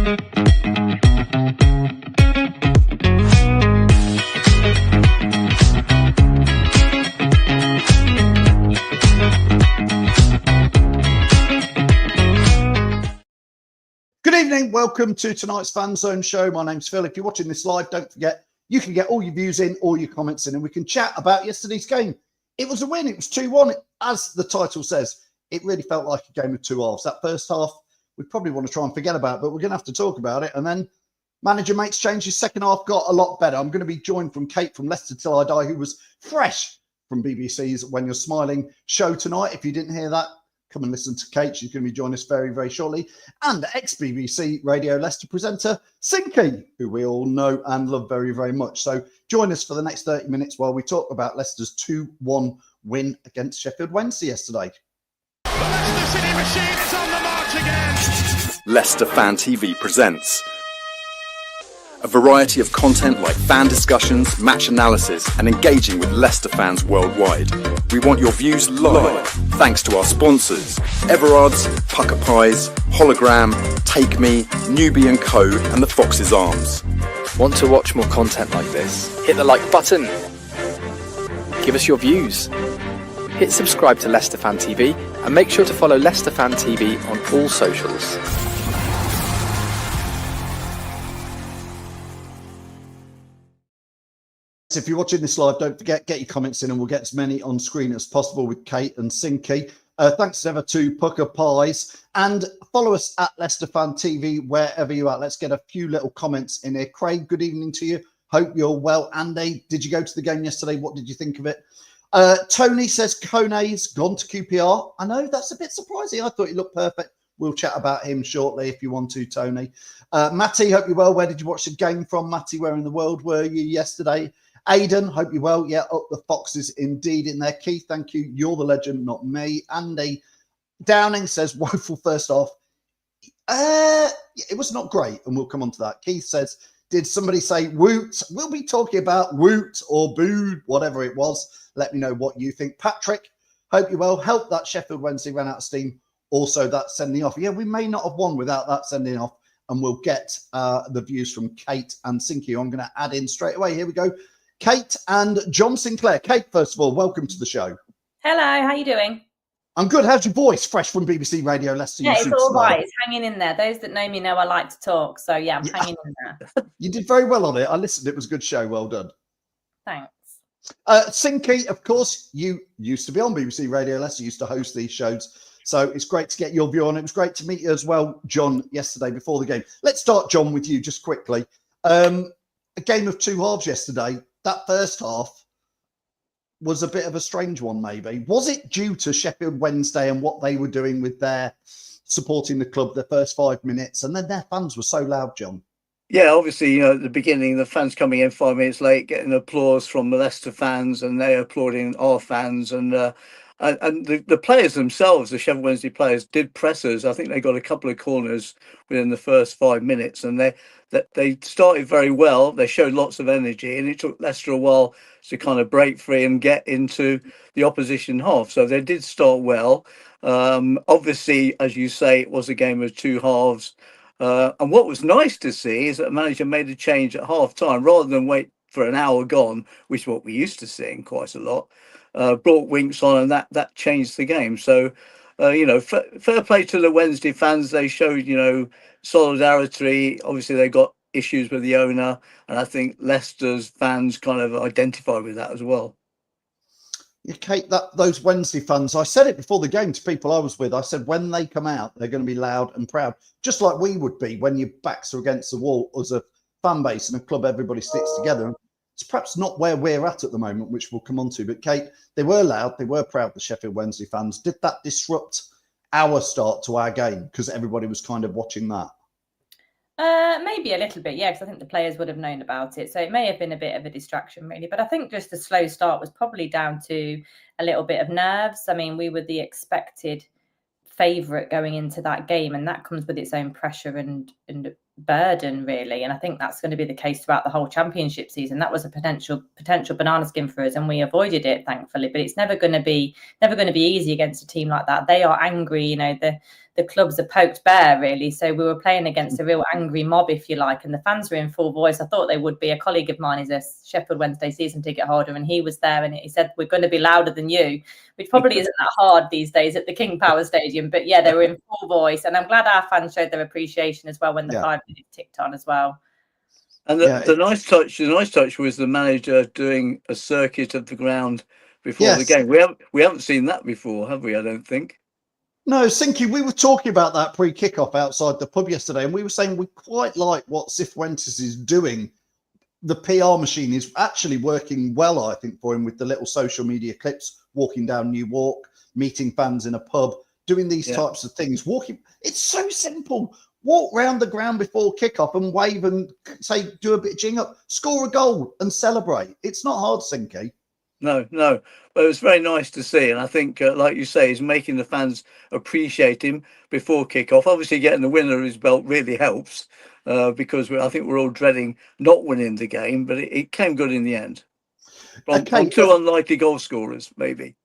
Good evening. Welcome to tonight's Fan Zone show. My name's Phil. If you're watching this live, don't forget you can get all your views in, all your comments in, and we can chat about yesterday's game. It was a win. It was 2-1. As the title says, it really felt like a game of two halves. That first half, we probably want to try and forget about, but we're going to have to talk about it. And then manager makes changes. Second half got a lot better. I'm going to be joined from Kate from Leicester Till I Die, who was fresh from BBC's When You're Smiling show tonight. If you didn't hear that, come and listen to Kate. She's going to be joining us very, very shortly. And ex-BBC Radio Leicester presenter, Sinky, who we all know and love very, very much. So join us for the next 30 minutes while we talk about Leicester's 2-1 win against Sheff Wednesday yesterday. The Leicester City machine is on the march again. Leicester Fan TV presents a variety of content like fan discussions, match analysis, and engaging with Leicester fans worldwide. We want your views live, thanks to our sponsors, Everard's, Pucker Pies, Hologram, Take Me, Newbie & Co, and the Fox's Arms. Want to watch more content like this? Hit the like button. Give us your views. Hit subscribe to Leicester Fan TV and make sure to follow Leicester Fan TV on all socials. If you're watching this live, don't forget, get your comments in and we'll get as many on screen as possible with Kate and Sinky. Thanks ever to Pucker Pies, and follow us at Leicester Fan TV wherever you're at. Let's get a few little comments in here. Craig, good evening to you. Hope you're well. Andy, did you go to the game yesterday? What did you think of it? Tony says Kone's gone to QPR. I know, that's a bit surprising. I thought he looked perfect. We'll chat about him shortly if you want to, Tony. Matty, hope you're well. Where did you watch the game from, Matty? Where in the world were you yesterday? Aidan, hope you're well. Yeah, up the Foxes indeed in there. Keith, thank you. You're the legend, not me. Andy Downing says, woeful first half. It was not great, and we'll come on to that. Keith says, did somebody say woot? We'll be talking about woot or booed, whatever it was. Let me know what you think. Patrick, hope you're well. Help that Sheff Wednesday ran out of steam. Also, that sending off. Yeah, we may not have won without that sending off, and we'll get the views from Kate and Sinky. I'm going to add in straight away. Here we go. Kate and John Sinclair. Kate, first of all, welcome to the show. Hello, how are you doing? I'm good. How's your voice? Fresh from BBC Radio Leicester. Yeah, it's all right. It's hanging in there. Those that know me know I like to talk. So, yeah, I'm hanging in there. You did very well on it. I listened. It was a good show. Well done. Thanks. Sinky, of course, you used to be on BBC Radio Leicester, used to host these shows. So it's great to get your view on it. It was great to meet you as well, John, yesterday before the game. Let's start, John, with you just quickly. A game of two halves yesterday. That first half was a bit of a strange one, maybe. Was it due to Sheff Wednesday and what they were doing with their supporting the club the first 5 minutes? And then their fans were so loud, John. Yeah, obviously, you know, at the beginning, the fans coming in 5 minutes late, getting applause from the Leicester fans, and they're applauding our fans. And the players themselves, the Sheff Wednesday players, did pressers. I think they got a couple of corners within the first 5 minutes, and they started very well. They showed lots of energy, and it took Leicester a while to kind of break free and get into the opposition half. So they did start well. Obviously, as you say, it was a game of two halves. And what was nice to see is that the manager made a change at half time rather than wait for an hour gone, which is what we used to seeing quite a lot. Brought Winks on, and that changed the game. So, you know, fair play to the Wednesday fans. They showed, you know, solidarity. Obviously, they got issues with the owner, and I think Leicester's fans kind of identified with that as well. Yeah, Kate, those Wednesday fans, I said it before the game to people I was with. I said, when they come out, they're going to be loud and proud, just like we would be when your backs are against the wall as a fan base and a club, everybody sticks together. It's perhaps not where we're at the moment, which we'll come on to. But, Kate, they were loud. They were proud, the Sheff Wednesday fans. Did that disrupt our start to our game because everybody was kind of watching that? Maybe a little bit, yeah, because I think the players would have known about it. So it may have been a bit of a distraction, really. But I think just the slow start was probably down to a little bit of nerves. I mean, we were the expected favourite going into that game, and that comes with its own pressure and burden, really. And I think that's going to be the case throughout the whole championship season. That was a potential banana skin for us, and we avoided it, thankfully. But it's never going to be easy against a team like that. They are angry, you know. The the clubs are poked bare, really. So we were playing against a real angry mob, if you like, and the fans were in full voice. I thought they would be. A colleague of mine is a Sheff Wednesday season ticket holder, and he was there, and he said, "We're going to be louder than you," which probably isn't that hard these days at the King Power Stadium. But yeah, they were in full voice, and I'm glad our fans showed their appreciation as well when the 5 minutes ticked on as well. And the nice touch was the manager doing a circuit of the ground before the game. We haven't seen that before, have we? I don't think. No, Sinky, we were talking about that pre-kickoff outside the pub yesterday, and we were saying we quite like what Sheff Wednesday is doing. The PR machine is actually working well, I think, for him with the little social media clips, walking down New Walk, meeting fans in a pub, doing these types of things. It's so simple. Walk round the ground before kickoff and wave and say, do a bit of jing up, score a goal and celebrate. It's not hard, Sinky. No. But it was very nice to see. And I think, like you say, he's making the fans appreciate him before kickoff. Obviously, getting the winner of his belt really helps because I think we're all dreading not winning the game, but it came good in the end. On 2 unlikely goal scorers, maybe.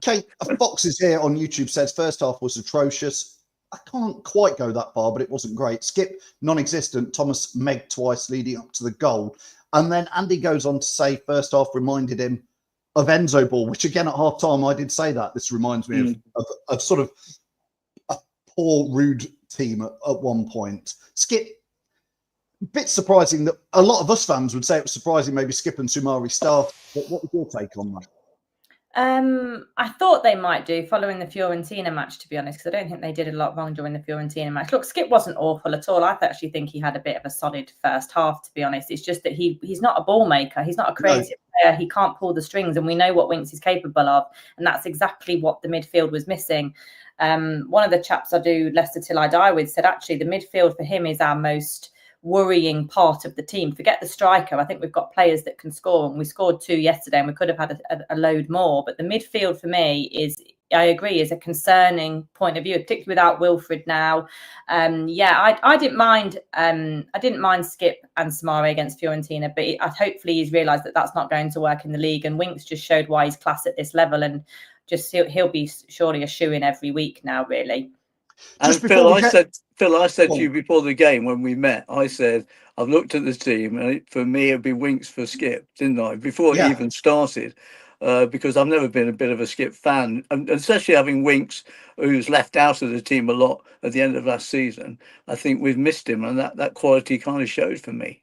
Kate Fox is here on YouTube, says first half was atrocious. I can't quite go that far, but it wasn't great. Skip, non-existent. Thomas Meg twice leading up to the goal. And then Andy goes on to say first half reminded him of Enzo ball, which again at half time I did say that. This reminds me of sort of a poor, rude team at one point. Skip, a bit surprising that a lot of us fans would say it was surprising maybe Skip and Sumari start. But what was your take on that? I thought they might do following the Fiorentina match, to be honest, because I don't think they did a lot wrong during the Fiorentina match. Look, Skip wasn't awful at all. I actually think he had a bit of a solid first half, to be honest. It's just that he's not a ball maker. He's not a creative player. He can't pull the strings, and we know what Winks is capable of. And that's exactly what the midfield was missing. One of the chaps I do Leicester Till I Die with said, actually, the midfield for him is our most worrying part of the team. Forget the striker. I think we've got players that can score, and we scored 2 yesterday and we could have had a load more. But the midfield for me is, I agree, is a concerning point of view, particularly without Wilfred now. I didn't mind. I didn't mind Skip and Samari against Fiorentina, but hopefully he's realised that that's not going to work in the league. And Winks just showed why he's class at this level, and just he'll be surely a shoe in every week now, really. And Phil, I said to you before the game when we met, I said, I've looked at the team and for me, it'd be Winks for Skip, didn't I? Before it even started, because I've never been a bit of a Skip fan, and especially having Winks, who's left out of the team a lot at the end of last season. I think we've missed him, and that quality kind of showed for me.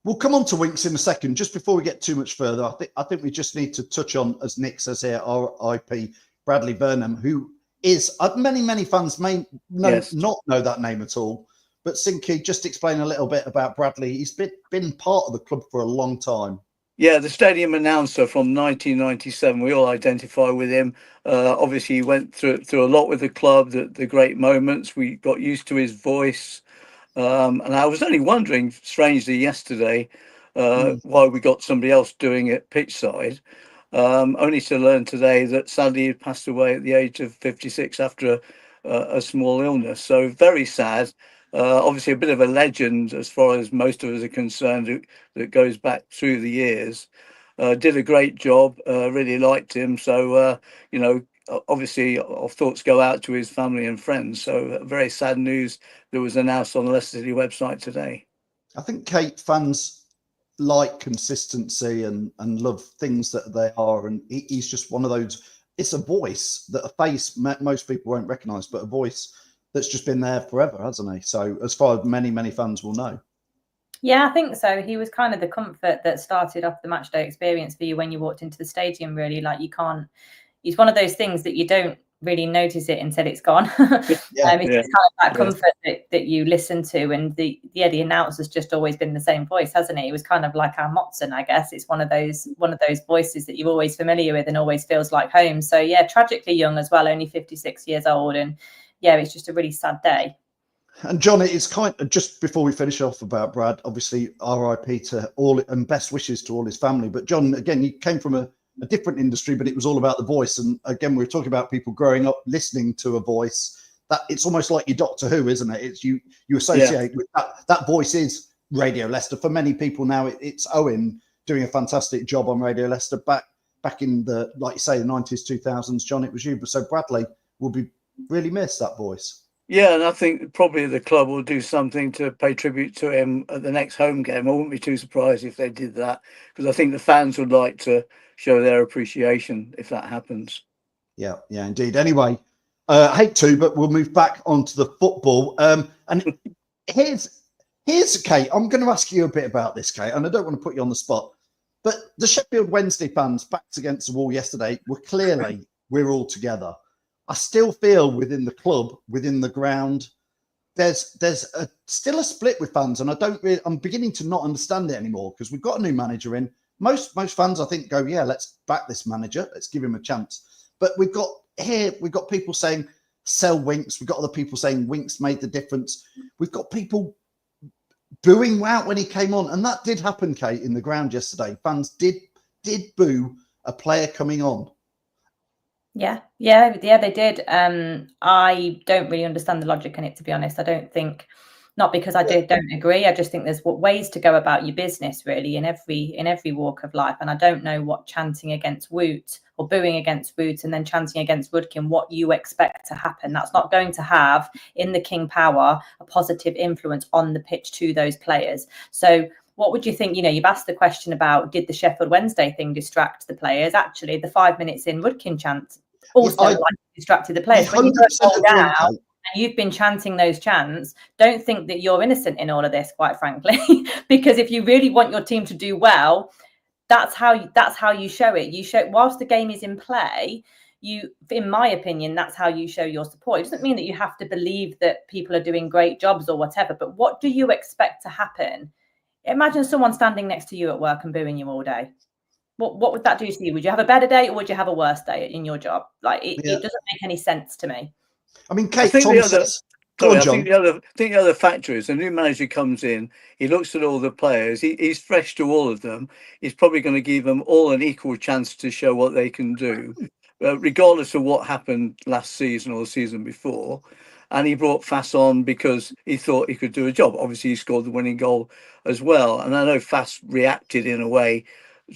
We'll come on to Winks in a second. Just before we get too much further, I think we just need to touch on, as Nick says here, RIP Bradley Varnam, who is many fans may not know that name at all. But Sinky, just explain a little bit about Bradley. He's been part of the club for a long time. Yeah, the stadium announcer from 1997. We all identify with him. Obviously, he went through a lot with the club. The great moments. We got used to his voice, and I was only wondering, strangely, yesterday why we got somebody else doing it pitchside. Only to learn today that sadly he passed away at the age of 56 after a small illness. So very sad. Obviously a bit of a legend as far as most of us are concerned, that goes back through the years. Did a great job, really liked him. So, obviously our thoughts go out to his family and friends. So very sad news that was announced on the Leicester City website today. I think, Kate, fans like consistency and love things that they are, and he's just one of those. It's a voice that a face most people won't recognise, but a voice that's just been there forever, hasn't he? So as far as many fans will know. Yeah, I think so. He was kind of the comfort that started off the match day experience for you when you walked into the stadium, really. Like, he's one of those things that you don't really notice it until it's gone. It's kind of that comfort that you listen to, and the announcer's just always been the same voice, hasn't he? It was kind of like our Motson, I guess. It's one of those voices that you're always familiar with and always feels like home. So yeah, tragically young as well, only 56 years old, and yeah, it's just a really sad day. And John, it's kind of, just before we finish off about Brad, obviously RIP to all, and best wishes to all his family. But John, again, you came from a different industry, but it was all about the voice. And again, we were talking about people growing up listening to a voice. That it's almost like your Doctor Who, isn't it? It's you associate with that voice is Radio Leicester. For many people now, it's Owen doing a fantastic job on Radio Leicester. Back in the, like you say, the 90s, 2000s, John, it was you. But so Bradley will be really missed, that voice. Yeah, and I think probably the club will do something to pay tribute to him at the next home game. I wouldn't be too surprised if they did that, because I think the fans would like to show their appreciation if that happens. Yeah, indeed. Anyway, hate to, but we'll move back onto the football. And here's Kate. I'm going to ask you a bit about this, Kate, and I don't want to put you on the spot, but the Sheffield Wednesday fans backs against the wall yesterday were clearly we're all together. I still feel within the club, within the ground, there's still a split with fans, and I'm beginning to not understand it anymore, because we've got a new manager in. Most fans, I think, go, yeah, let's back this manager, let's give him a chance. But we've got people saying sell Winks. We've got other people saying Winks made the difference. We've got people booing out when he came on, and that did happen, Kate, in the ground yesterday. Fans did boo a player coming on. Yeah, they did. I don't really understand the logic in it, to be honest. I don't think, not because I don't agree. I just think there's ways to go about your business, really, in every walk of life. And I don't know what chanting against Woot or booing against Woot and then chanting against Woodkin, what you expect to happen. That's not going to have, in the King power, a positive influence on the pitch to those players. So what would you think? You've asked the question about, did the Sheffield Wednesday thing distract the players? Actually, the 5 minutes in Woodkin chant also distracted the players. When you go down and you've been chanting those chants, don't think that you're innocent in all of this, quite frankly, because if you really want your team to do well, that's how you show it. You show, whilst the game is in play, in my opinion, that's how you show your support. It doesn't mean that you have to believe that people are doing great jobs or whatever, but what do you expect to happen? Imagine someone standing next to you at work and booing you all day. What would that do to you? Would you have a better day or would you have a worse day in your job? Like, it doesn't make any sense to me. I mean, Kate, I think the other factor is, a new manager comes in, he looks at all the players, he's fresh to all of them. He's probably going to give them all an equal chance to show what they can do, regardless of what happened last season or the season before. And he brought Fass on because he thought he could do a job. Obviously, he scored the winning goal as well. And I know Fass reacted in a way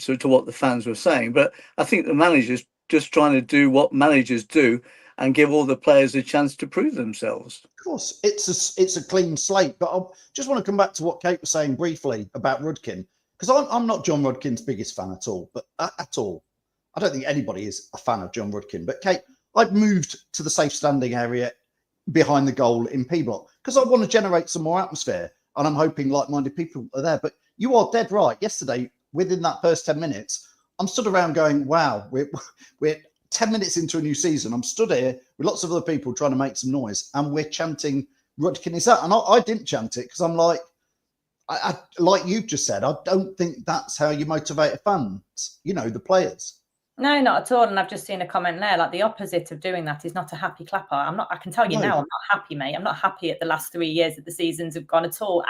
to what the fans were saying, but I think the manager's just trying to do what managers do and give all the players a chance to prove themselves. Of course, it's a clean slate. But I just want to come back to what Kate was saying briefly about Rudkin, because I'm not John Rudkin's biggest fan at all. But at all, I don't think anybody is a fan of John Rudkin. But Kate, I've moved to the safe standing area behind the goal in P block because I want to generate some more atmosphere, and I'm hoping like-minded people are there. But you are dead right. Yesterday, within that first 10 minutes, I'm stood around going, wow, we're 10 minutes into a new season. I'm stood here with lots of other people trying to make some noise, and we're chanting Rudkin is out. And I didn't chant it because I'm like, I like you've just said, I don't think that's how you motivate a fans, the players. No, not at all. And I've just seen a comment there, like the opposite of doing that is not a happy clapper. I can tell you now, I'm not happy, mate. I'm not happy at the last 3 years that the seasons have gone at all.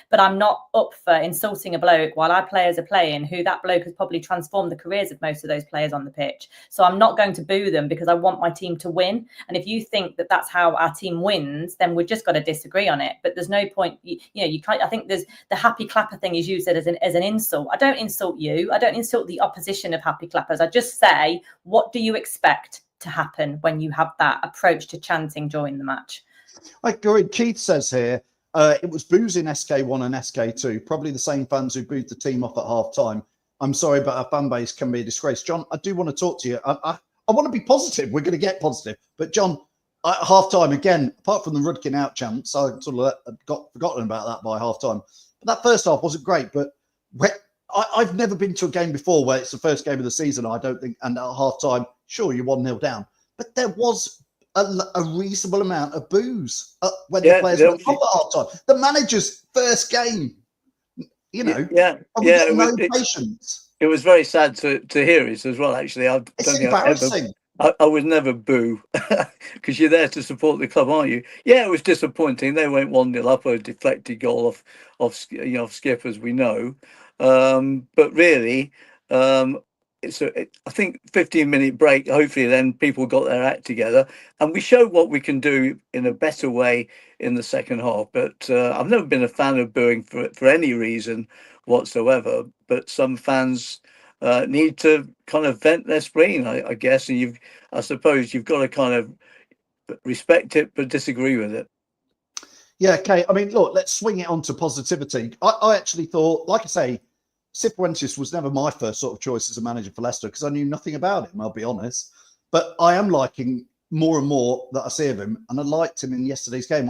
But I'm not up for insulting a bloke while our players are playing, who that bloke has probably transformed the careers of most of those players on the pitch. So I'm not going to boo them because I want my team to win. And if you think that that's how our team wins, then we've just got to disagree on it. But there's no point, you can't, I think there's the happy clapper thing is used as an insult. I don't insult you. I don't insult the opposition of happy clappers. I just say, what do you expect to happen when you have that approach to chanting during the match? I agree. Keith says here, it was boos in SK1 and SK2, probably the same fans who booed the team off at half time. I'm sorry, but our fan base can be a disgrace. John, I do want to talk to you. I want to be positive. We're going to get positive. But John, at half time, again, apart from the Rudkin out chance, I sort of got forgotten about that by half time. But that first half wasn't great. But I've never been to a game before where it's the first game of the season, I don't think, and at half time, sure, you're 1-0 down. But there was a reasonable amount of boos when the players went off at half time. The manager's first game, patience. It was very sad to hear it as well, actually. It's embarrassing. I would never boo because you're there to support the club, aren't you? Yeah, it was disappointing. They went 1-0 up, a deflected goal off Skip, as we know. But really, I think 15-minute break. Hopefully, then people got their act together, and we showed what we can do in a better way in the second half. But I've never been a fan of booing for any reason whatsoever. But some fans need to kind of vent their spleen, I guess, and I suppose you've got to kind of respect it, but disagree with it. Yeah, okay. I mean, look, let's swing it on to positivity. I actually thought, like I say, Sheff Wednesday was never my first sort of choice as a manager for Leicester because I knew nothing about him, I'll be honest. But I am liking more and more that I see of him, and I liked him in yesterday's game.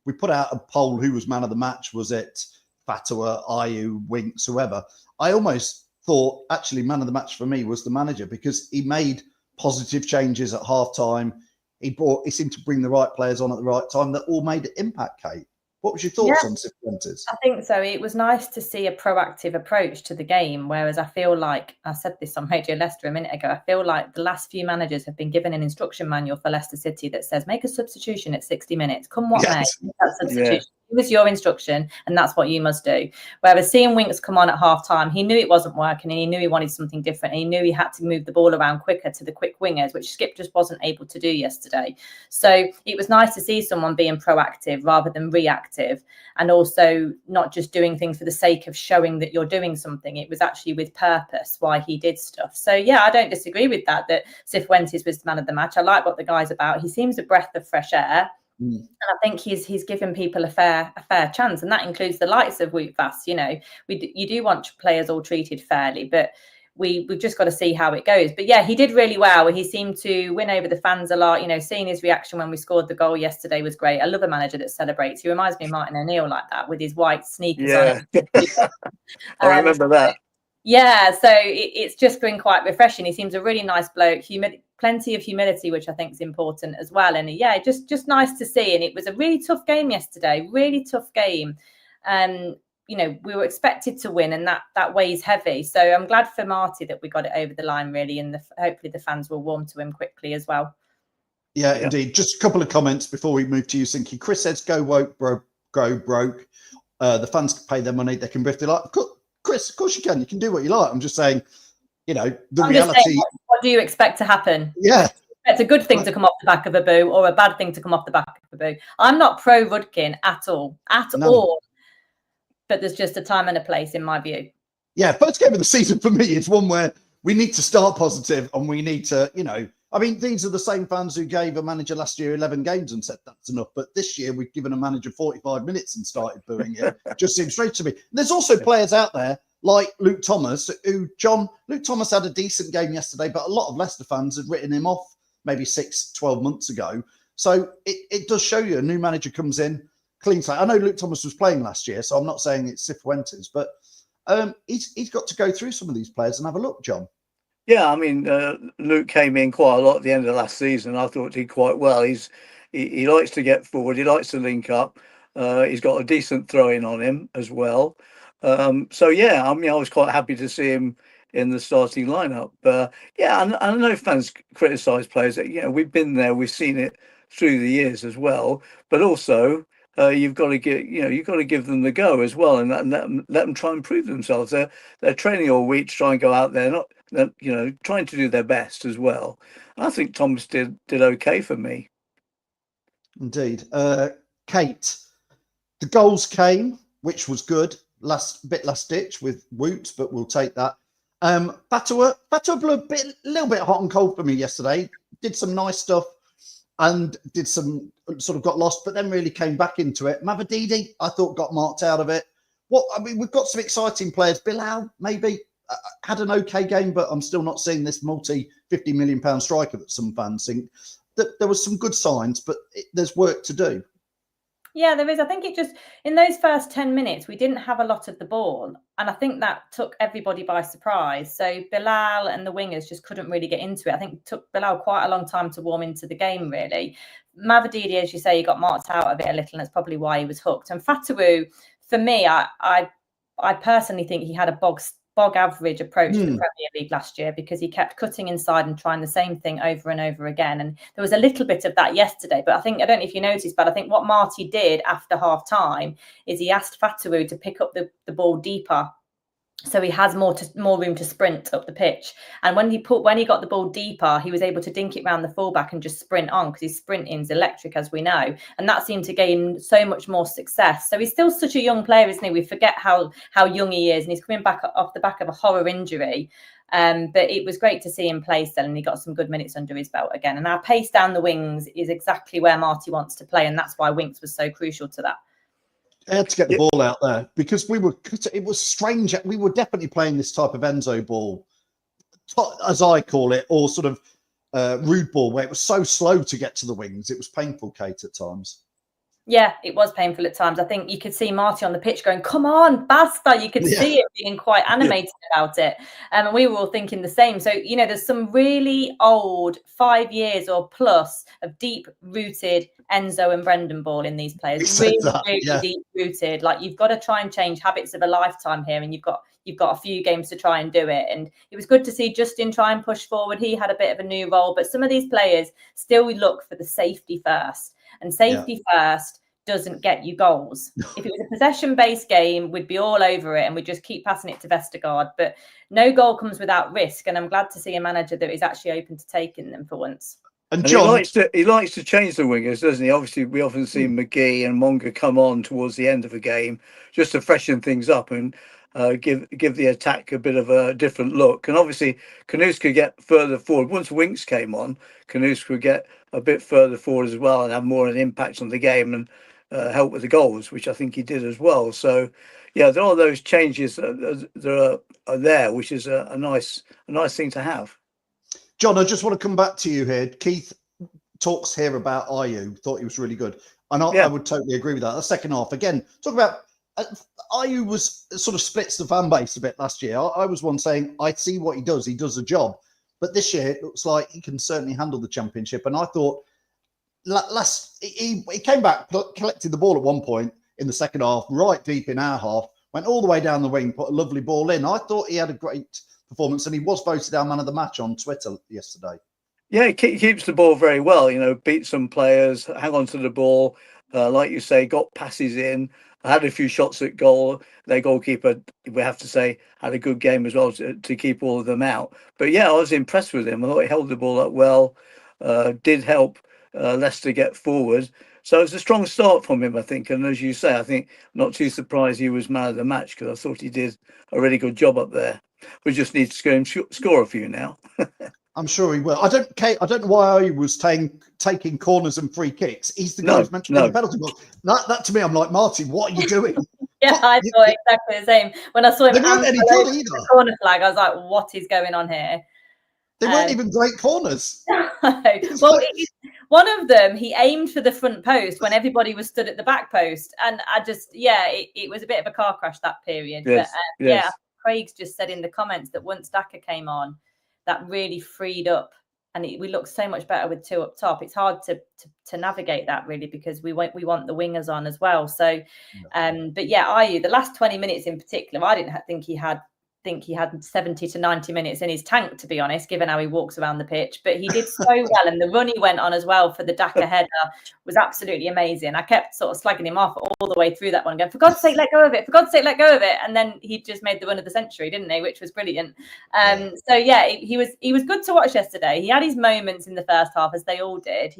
We put out a poll who was man of the match. Was it Fatua, Ayew, Winks, whoever? I almost thought actually man of the match for me was the manager because he made positive changes at half time. He seemed to bring the right players on at the right time that all made an impact, Kate. What was your thoughts on Sheff Wednesday? I think so. It was nice to see a proactive approach to the game, whereas I feel like, I said this on Radio Leicester a minute ago, I feel like the last few managers have been given an instruction manual for Leicester City that says, make a substitution at 60 minutes. Come what may, that substitution. Yeah. It was your instruction, and that's what you must do. Whereas seeing Winks come on at half time, he knew it wasn't working and he knew he wanted something different. And he knew he had to move the ball around quicker to the quick wingers, which Skip just wasn't able to do yesterday. So it was nice to see someone being proactive rather than reactive, and also not just doing things for the sake of showing that you're doing something. It was actually with purpose why he did stuff. So yeah, I don't disagree with that Sheff Wednesday was the man of the match. I like what the guy's about. He seems a breath of fresh air. And I think he's given people a fair chance, and that includes the likes of Wout. You know, you do want players all treated fairly, but we've just got to see how it goes. But yeah, he did really well. He seemed to win over the fans a lot. You know, seeing his reaction when we scored the goal yesterday was great. I love a manager that celebrates. He reminds me of Martin O'Neill like that with his white sneakers on. I remember that. Yeah, so it's just been quite refreshing. He seems a really nice bloke, plenty of humility, which I think is important as well. And yeah, just nice to see. And it was a really tough game yesterday, really tough game. You know, we were expected to win, and that weighs heavy. So I'm glad for Marty that we got it over the line, really, and hopefully the fans will warm to him quickly as well. Yeah, indeed. Just a couple of comments before we move to you, Sinky. Chris says, "Go woke, bro, go broke. The fans can pay their money; they can brief they like." Chris, of course you can. You can do what you like. I'm just saying, you know, the reality. Saying, what do you expect to happen? Yeah. It's a good thing to come off the back of a boo, or a bad thing to come off the back of a boo. I'm not pro Rudkin at all. But there's just a time and a place, in my view. Yeah, first game of the season for me is one where we need to start positive, and we need to, you know, I mean, these are the same fans who gave a manager last year 11 games and said that's enough. But this year we've given a manager 45 minutes and started booing it. Just seems straight to me. There's also players out there like Luke Thomas, Luke Thomas had a decent game yesterday, but a lot of Leicester fans had written him off maybe 12 months ago. So it does show you a new manager comes in, clean slate. I know Luke Thomas was playing last year, so I'm not saying it's Sheff Wednesday, but he's got to go through some of these players and have a look, John. Yeah, I mean, Luke came in quite a lot at the end of last season. I thought he did quite well. He likes to get forward. He likes to link up. He's got a decent throw-in on him as well. So, yeah, I mean, I was quite happy to see him in the starting lineup. Yeah, I know fans criticise players. You know, we've been there. We've seen it through the years as well. But also, you've got to give them the go as well, and let them try and prove themselves. They're training all week to try and go out there, trying to do their best as well. And I think Thomas did okay for me. Indeed. Kate, the goals came, which was good. Last ditch with Woot, but we'll take that. Fatua blew a little bit hot and cold for me yesterday. Did some nice stuff and did some sort of got lost, but then really came back into it. Mavididi, I thought, got marked out of it. We've got some exciting players. Bilal, maybe, had an okay game, but I'm still not seeing this multi-50 million pound striker that some fans think. There was some good signs, but there's work to do. Yeah, there is. I think it just, in those first 10 minutes, we didn't have a lot of the ball. And I think that took everybody by surprise. So Bilal and the wingers just couldn't really get into it. I think it took Bilal quite a long time to warm into the game, really. Mavididi, as you say, he got marked out of it a little, and that's probably why he was hooked. And Fatua, for me, I personally think he had a bog average approach to the Premier League last year, because he kept cutting inside and trying the same thing over and over again. And there was a little bit of that yesterday, but I don't know if you noticed, but I think what Marty did after half time is he asked Fatua to pick up the ball deeper, so he has more room to sprint up the pitch. And when he got the ball deeper, he was able to dink it round the fullback and just sprint on, because his sprinting's electric, as we know. And that seemed to gain so much more success. So he's still such a young player, isn't he? We forget how young he is, and he's coming back off the back of a horror injury. But it was great to see him play still, and he got some good minutes under his belt again. And our pace down the wings is exactly where Marty wants to play, and that's why Winks was so crucial to that. I had to get the ball out there because it was strange. We were definitely playing this type of Enzo ball, as I call it, or sort of rude ball, where it was so slow to get to the wings. It was painful, Kate, at times. Yeah, it was painful at times. I think you could see Marty on the pitch going, "Come on, basta." You could see it being quite animated about it. And we were all thinking the same. So, there's some really old 5 years or plus of deep-rooted Enzo and Brendan ball in these players. Really deep-rooted. Like, you've got to try and change habits of a lifetime here, and you've got a few games to try and do it. And it was good to see Justin try and push forward. He had a bit of a new role, but some of these players still look for the safety first. And safety first doesn't get you goals. If it was a possession-based game, we'd be all over it and we'd just keep passing it to Vestergaard. But no goal comes without risk. And I'm glad to see a manager that is actually open to taking them for once. And John, he likes to change the wingers, doesn't he? Obviously, we often see McGee and Monga come on towards the end of a game just to freshen things up and give the attack a bit of a different look. And obviously, Knuth could get further forward. Once Winks came on, Knuth could get a bit further forward as well and have more of an impact on the game and help with the goals, which I think he did as well. So, yeah, there are those changes that are there, which is a nice thing to have. John, I just want to come back to you here. Keith talks here about Ayew, thought he was really good. And I would totally agree with that. The second half, again, talk about Ayew was sort of splits the fan base a bit last year. I was one saying, I see what he does a job. But this year, it looks like he can certainly handle the Championship. And I thought he came back, collected the ball at one point in the second half, right deep in our half, went all the way down the wing, put a lovely ball in. I thought he had a great performance, and he was voted our man of the match on Twitter yesterday. Yeah, he keeps the ball very well, beat some players, hang on to the ball, like you say, got passes in, had a few shots at goal. Their goalkeeper, we have to say, had a good game as well to keep all of them out. But yeah, I was impressed with him. I thought he held the ball up well, did help Leicester get forward. So it's a strong start from him, I think. And as you say, I think not too surprised he was man of the match, because I thought he did a really good job up there. We just need to go and score a few now. I'm sure he will. I don't know why he was taking corners and free kicks. He's the guy who's meant to be the penalty box. That to me, I'm like, Martin, what are you doing? Yeah, I thought exactly the same. When I saw him the corner flag, I was like, what is going on here? They weren't even great corners. Well, one of them, he aimed for the front post when everybody was stood at the back post. And I just, it was a bit of a car crash that period. Yes, but yes. Craig's just said in the comments that once Daka came on, that really freed up, and we look so much better with two up top. It's hard to navigate that really, because we want the wingers on as well. So, but yeah, Ayew, the last 20 minutes in particular, I didn't think he had 70 to 90 minutes in his tank, to be honest, given how he walks around the pitch. But he did so well, and the run he went on as well for the Daka header was absolutely amazing. I kept sort of slagging him off all the way through that one, going, for God's sake, let go of it, for God's sake, let go of it. And then he just made the run of the century, didn't he? Which was brilliant. So yeah, he was good to watch yesterday. He had his moments in the first half, as they all did.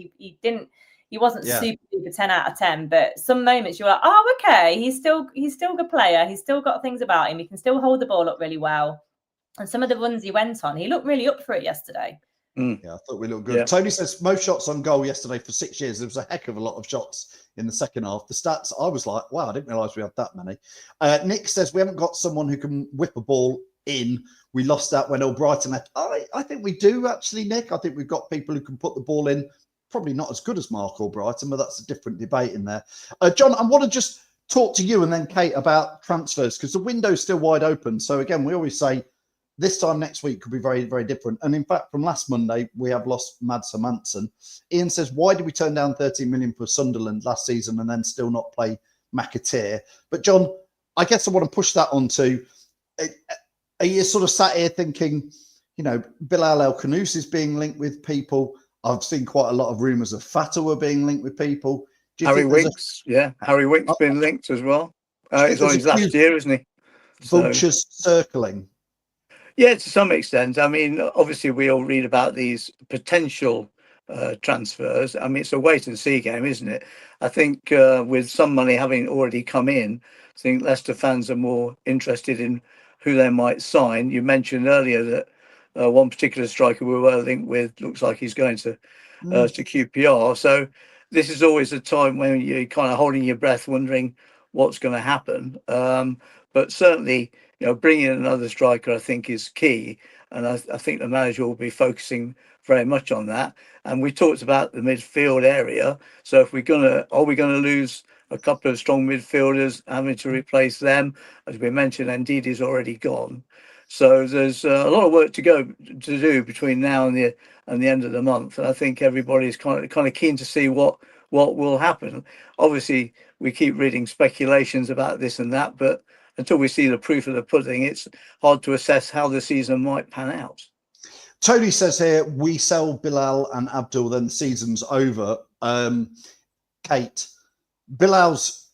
He wasn't super duper 10 out of 10, but some moments you were like, oh, okay, he's still a good player. He's still got things about him. He can still hold the ball up really well. And some of the runs he went on, he looked really up for it yesterday. Yeah, I thought we looked good. Yeah. Tony says most shots on goal yesterday for 6 years. There was a heck of a lot of shots in the second half. The stats, I was like, wow, I didn't realise we had that many. Nick says we haven't got someone who can whip a ball in. We lost that when Albrighton left. I think we do, actually, Nick. I think we've got people who can put the ball in. Probably not as good as Mark Albrighton, but that's a different debate in there. John, I want to just talk to you and then Kate about transfers, because the window's still wide open. So again, we always say this time next week could be very, very different. And in fact, from last Monday, we have lost Mads Hermansen. Ian says, why did we turn down 13 million for Sunderland last season and then still not play McAteer? But John, I guess I want to push that onto, are you sort of sat here thinking, Bilal El Khanous is being linked with people? I've seen quite a lot of rumours of Fatah being linked with people. Harry Winks, Harry Winks been linked as well. He's on his last year, isn't he? Vultures circling. Yeah, to some extent. I mean, obviously we all read about these potential transfers. I mean, it's a wait and see game, isn't it? I think with some money having already come in, I think Leicester fans are more interested in who they might sign. You mentioned earlier that one particular striker we were linked with looks like he's going to QPR. So this is always a time when you're kind of holding your breath, wondering what's going to happen. But certainly, bringing in another striker, I think, is key. And I think the manager will be focusing very much on that. And we talked about the midfield area. So if are we going to lose a couple of strong midfielders, having to replace them? As we mentioned, Ndidi's already gone. So there's a lot of work to do between now and the end of the month. And I think everybody's kind of keen to see what will happen. Obviously, we keep reading speculations about this and that, but until we see the proof of the pudding, it's hard to assess how the season might pan out. Tony says here, we sell Bilal and Abdul, then the season's over. Kate, Bilal's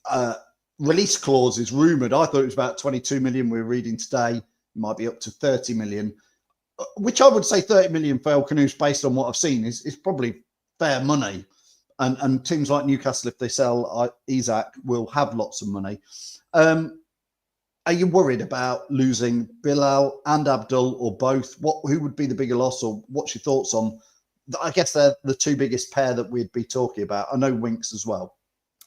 release clause is rumoured. I thought it was about 22 million. We were reading today. It might be up to 30 million, which I would say 30 million for El Kanous, based on what I've seen, is probably fair money. And teams like Newcastle, if they sell Isaac, will have lots of money. Are you worried about losing Bilal and Abdul, or both? Who would be the bigger loss, or what's your thoughts on? I guess they're the two biggest pair that we'd be talking about. I know Winks as well.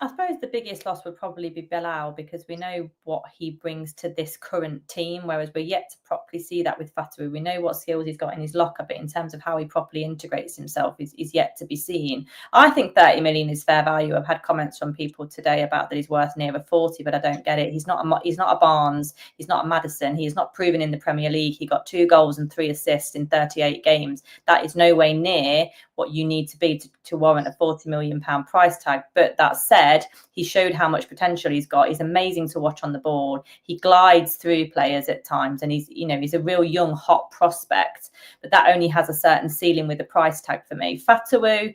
I suppose the biggest loss would probably be Bilal, because we know what he brings to this current team, whereas we're yet to properly see that with Fatawu. We know what skills he's got in his locker, but in terms of how he properly integrates himself is yet to be seen. I think 30 million is fair value. I've had comments from people today about that he's worth nearer 40, but I don't get it. He's not a Barnes. He's not a Maddison. He is not proven in the Premier League. He got 2 goals and 3 assists in 38 games. That is no way near what you need to be to warrant a £40 million price tag. But that said, he showed how much potential he's got. He's amazing to watch on the ball. He glides through players at times, and he's a real young, hot prospect. But that only has a certain ceiling with the price tag for me. Fatawu,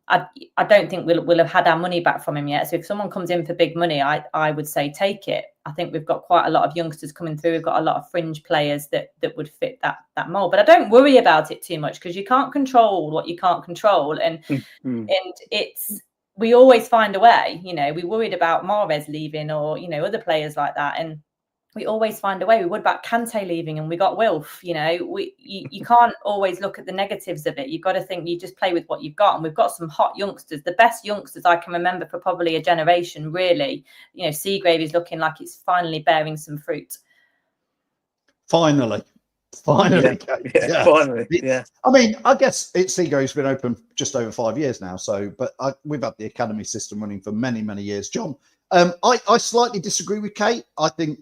I don't think we'll have had our money back from him yet. So if someone comes in for big money, I would say take it. I think we've got quite a lot of youngsters coming through. We've got a lot of fringe players that would fit that mold. But I don't worry about it too much, because you can't control what you can't control. And we always find a way. We worried about Mahrez leaving, or other players like that, and we always find a way. We worried about Kante leaving, and we got Wilf. You can't always look at the negatives of it. You've got to think you just play with what you've got, and we've got some hot youngsters, the best youngsters I can remember for probably a generation. Really, Seagrave is looking like it's finally bearing some fruit. Finally. Finally. Yeah. I mean, I guess Seagrave's been open just over 5 years now. But we've had the academy system running for many, many years. John, I slightly disagree with Kate. I think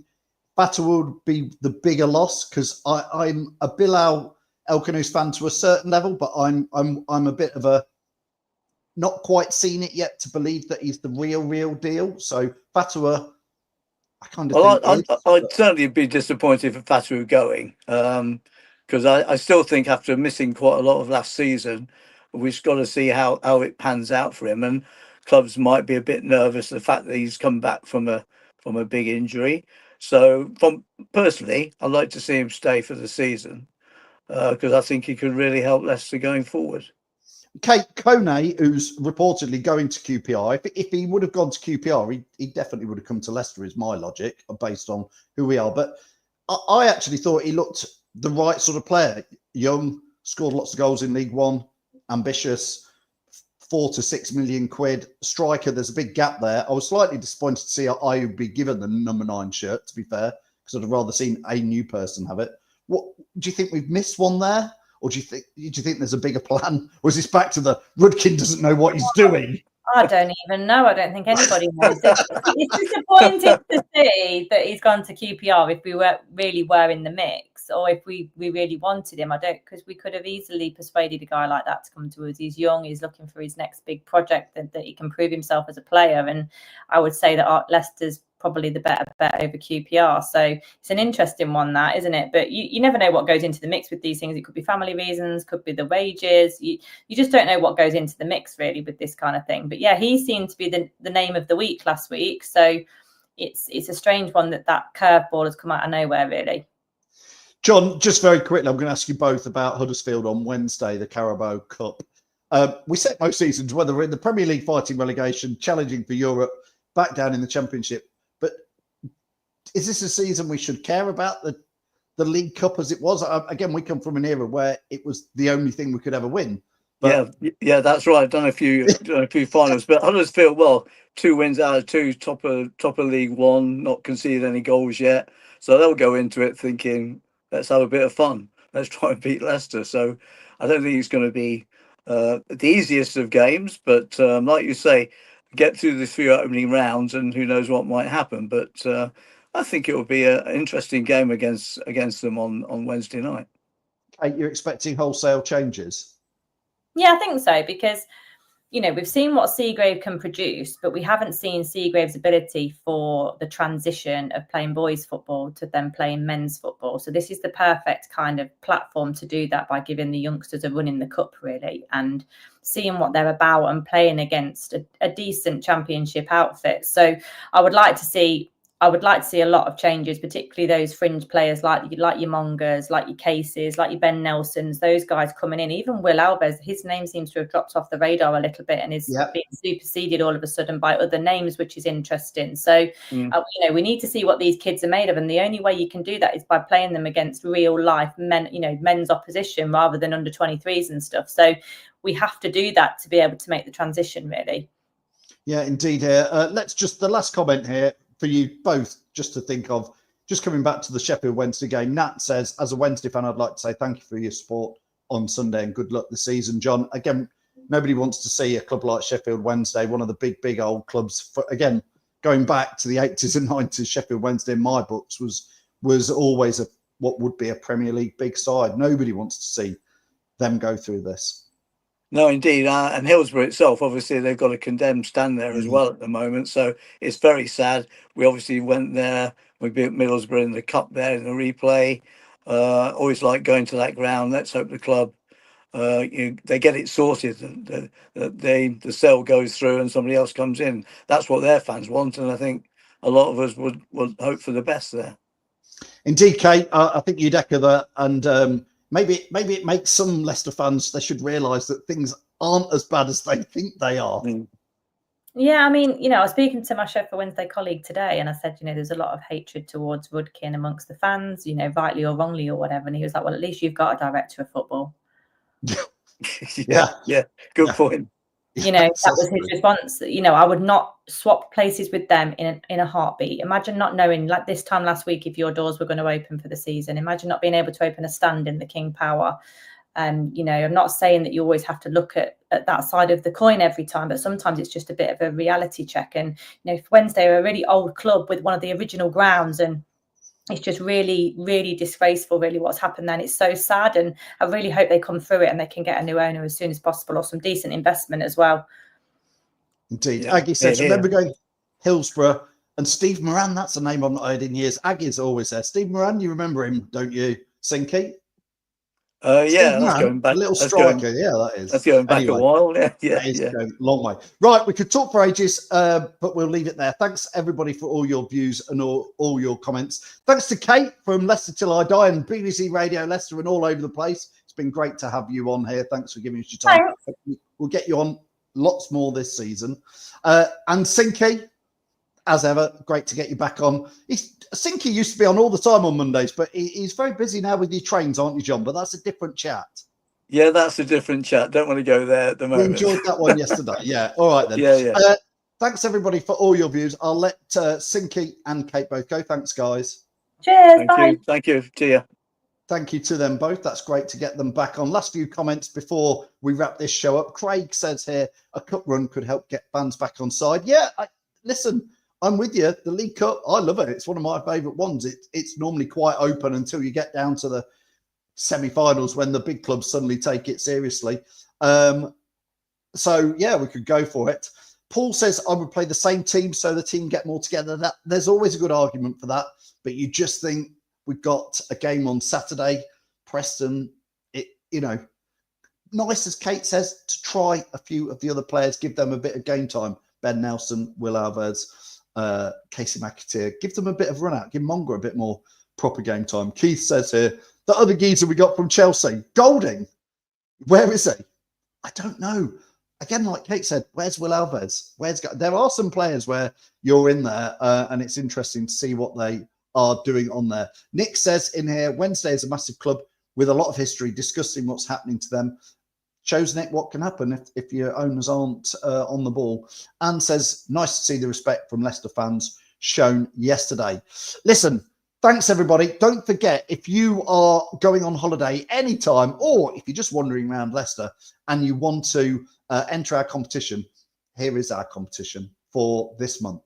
Fatawu would be the bigger loss, because I'm a Bilal El Kanous fan to a certain level, but I'm a bit of a not quite seen it yet to believe that he's the real deal. So Fatawu, I kind of I'd certainly be disappointed for Fatawu going, because I still think after missing quite a lot of last season, we've got to see how it pans out for him. And clubs might be a bit nervous the fact that he's come back from a big injury. So personally, I'd like to see him stay for the season, because I think he could really help Leicester going forward. Kate Kone, who's reportedly going to QPR, if he would have gone to QPR, he definitely would have come to Leicester, is my logic, based on who we are. But I actually thought he looked the right sort of player. Young, scored lots of goals in League One, ambitious, 4 to 6 million quid. Striker, there's a big gap there. I was slightly disappointed to see I would be given the number 9 shirt, to be fair, because I'd have rather seen a new person have it. What do you think, we've missed one there? Or do you think there's a bigger plan? Or is this back to the Rudkin doesn't know what he's doing? I don't even know. I don't think anybody knows. It's disappointing to see that he's gone to QPR if we were in the mix, or if we really wanted him. Because we could have easily persuaded a guy like that to come to us. He's young. He's looking for his next big project, that he can prove himself as a player. And I would say that Leicester's probably the better bet over QPR. So it's an interesting one, that, isn't it? But you never know what goes into the mix with these things. It could be family reasons, could be the wages. You just don't know what goes into the mix really with this kind of thing. But yeah, he seemed to be the name of the week last week. So it's a strange one that curveball has come out of nowhere, really. John, just very quickly, I'm going to ask you both about Huddersfield on Wednesday, the Carabao Cup. We set most seasons, whether we're in the Premier League fighting relegation, challenging for Europe, back down in the Championship. But is this a season we should care about the the League Cup as it was. Again, we come from an era where it was the only thing we could ever win. But, yeah, that's right. I've done a few finals, but Huddersfield, well, 2 wins out of 2, top of League One, not conceded any goals yet. So they'll go into it thinking, let's have a bit of fun. Let's try and beat Leicester. So I don't think it's going to be the easiest of games, but like you say, get through the 3 opening rounds, and who knows what might happen. But I think it will be an interesting game against them on Wednesday night. Kate, you're expecting wholesale changes? Yeah, I think so, because, we've seen what Seagrave can produce, but we haven't seen Seagrave's ability for the transition of playing boys football to then playing men's football. So this is the perfect kind of platform to do that, by giving the youngsters a run in the cup, really, and seeing what they're about and playing against a decent championship outfit. So I would like to see a lot of changes, particularly those fringe players like your Mongers, like your Cases, like your Ben Nelsons, those guys coming in. Even Will Alves, his name seems to have dropped off the radar a little bit and is being superseded all of a sudden by other names, which is interesting. So, we need to see what these kids are made of. And the only way you can do that is by playing them against real life men, men's opposition rather than under 23s and stuff. So we have to do that to be able to make the transition, really. Yeah, indeed. Here, let's just the last comment here for you both, just to think of, just coming back to the Sheffield Wednesday game. Nat says, as a Wednesday fan, I'd like to say thank you for your support on Sunday and good luck this season. John, again, nobody wants to see a club like Sheffield Wednesday, one of the big old clubs. Again, going back to the 80s and 90s, Sheffield Wednesday in my books was always what would be a Premier League big side. Nobody wants to see them go through this. No, indeed. And Hillsborough itself, obviously, they've got a condemned stand there as well at the moment. So it's very sad. We obviously went there. We beat Middlesbrough in the cup there in the replay. Always like going to that ground. Let's hope the club, they get it sorted. The sale goes through and somebody else comes in. That's what their fans want. And I think a lot of us would hope for the best there. Indeed, Kate. I think you'd echo that. And maybe it makes some Leicester fans, they should realise that things aren't as bad as they think they are. Yeah, I mean, I was speaking to my Sheff Wednesday colleague today, and I said, there's a lot of hatred towards Rudkin amongst the fans, rightly or wrongly or whatever. And he was like, well, at least you've got a director of football. Yeah. Good point. That was his response. I would not swap places with them in a heartbeat. Imagine not knowing, like this time last week, if your doors were going to open for the season. Imagine not being able to open a stand in the King Power. I'm not saying that you always have to look at that side of the coin every time, but sometimes it's just a bit of a reality check. And Wednesday are a really old club with one of the original grounds, and it's just really, really disgraceful, really, what's happened then. It's so sad, and I really hope they come through it and they can get a new owner as soon as possible, or some decent investment as well. Indeed. Aggie says, remember going Hillsborough and Steve Moran, that's a name I've not heard in years. Aggie's always there. Steve Moran, you remember him, don't you, Sinky? Yeah, that's going back. A little striker, that is. That's going back a while. Yeah. Going a long way. Right, we could talk for ages, but we'll leave it there. Thanks, everybody, for all your views and all your comments. Thanks to Kate from Leicester Till I Die and BBC Radio Leicester and all over the place. It's been great to have you on here. Thanks for giving us your time. Thanks. We'll get you on lots more this season. And Sinky, as ever, great to get you back on. Sinky used to be on all the time on Mondays, but he's very busy now with your trains, aren't you, John? But that's a different chat. Yeah, that's a different chat. Don't want to go there at the moment. We enjoyed that one yesterday. Yeah. All right, then. Yeah. Thanks, everybody, for all your views. I'll let Sinky and Kate both go. Thanks, guys. Cheers. Bye. Thank you. See you. Thank you to them both. That's great to get them back on. Last few comments before we wrap this show up. Craig says here, a cup run could help get fans back on side. Yeah, listen, I'm with you. The League Cup, I love it. It's one of my favourite ones. It's normally quite open until you get down to the semi-finals when the big clubs suddenly take it seriously. So, yeah, we could go for it. Paul says I would play the same team so the team get more together. There's always a good argument for that, but you just think we've got a game on Saturday. Preston, nice, as Kate says, to try a few of the other players, give them a bit of game time. Ben Nelson, Will Alves, Casey McAteer, give them a bit of run out, give Monger a bit more proper game time. Keith says here, the other geezer we got from Chelsea, Golding, where is he? I don't know. Again, like Kate said, where's Will Alves? There are some players where you're in there, and it's interesting to see what they are doing on there. Nick says in here, Wednesday is a massive club with a lot of history, discussing what's happening to them. Shows, Nick, what can happen if your owners aren't on the ball. And says, nice to see the respect from Leicester fans shown yesterday. Listen, thanks, everybody. Don't forget, if you are going on holiday anytime, or if you're just wandering around Leicester and you want to enter our competition, here is our competition for this month.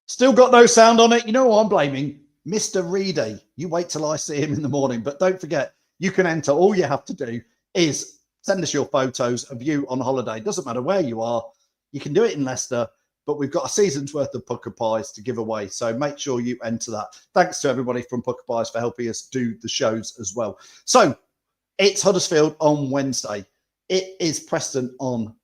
Still got no sound on it. You know who I'm blaming? Mr. Reedy. You wait till I see him in the morning. But don't forget, you can enter. All you have to do is send us your photos of you on holiday. Doesn't matter where you are. You can do it in Leicester, but we've got a season's worth of Pucker Pies to give away. So make sure you enter that. Thanks to everybody from Pucker Pies for helping us do the shows as well. So it's Huddersfield on Wednesday. It is Preston on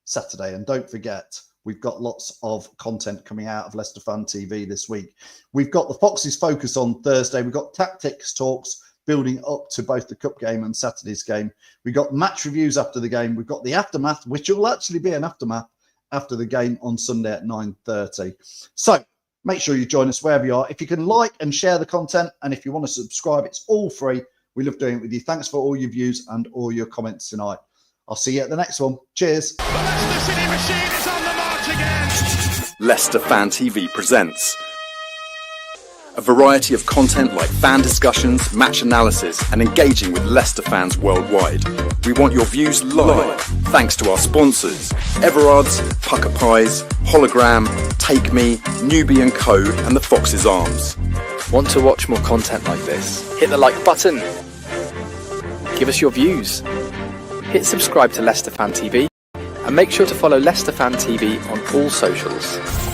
Saturday. And don't forget, we've got lots of content coming out of Leicester Fan TV this week. We've got the Foxes Focus on Thursday. We've got tactics talks building up to both the Cup game and Saturday's game. We've got match reviews after the game. We've got the aftermath, which will actually be an aftermath after the game on Sunday at 9:30. So make sure you join us wherever you are. If you can like and share the content, and if you want to subscribe, it's all free. We love doing it with you. Thanks for all your views and all your comments tonight. I'll see you at the next one. Cheers. The Leicester City machine is on the march again. Leicester Fan TV presents a variety of content like fan discussions, match analysis, and engaging with Leicester fans worldwide. We want your views live, thanks to our sponsors, Everard's, Pucker Pies, Hologram, Take Me, Newbie & Co, and the Foxes Arms. Want to watch more content like this? Hit the like button. Give us your views. Hit subscribe to Leicester Fan TV and make sure to follow Leicester Fan TV on all socials.